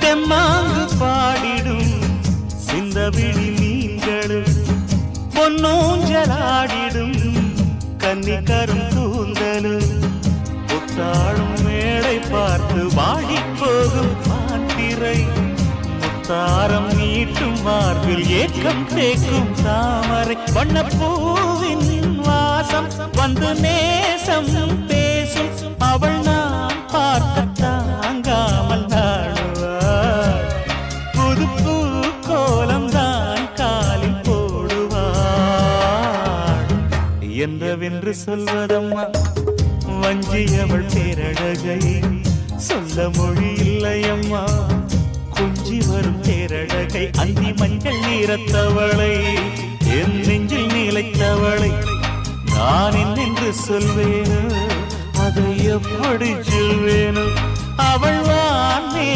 தெம்மாங்கு பாடிடும் சிந்தவிழி மீன்களும் பொன்னூஞ்சலாடிடும் கன்னிக்கரும் கூந்தலும் புத்தாளும் மேடை பார்த்து வாடிப்போகும் மாத்திரை முத்தாரம் நீட்டும் மார்பில் ஏக்கம் தேக்கும் தாமரை வண்ணப்பூவின் வாசம் வந்து நேசம் பேசும் அவள் நான் பார்க்க தாங்காமல் நாடுவாள் புது பூ கோலம் தான் காலில் போடுவாள் என்றவென்று சொல்வதம்மா வஞ்சியவள் பேரழகை சொல்ல மொழி இல்லையம்மா கொஞ்சி வரும் பேரழகை அந்தி மஞ்சள் நீரத்தவளை என் நெஞ்சில் நிலைத்தவளை நான் என்னென்று சொல்வேனோ அதை எப்படி சொல்வேனோ அவள் வானே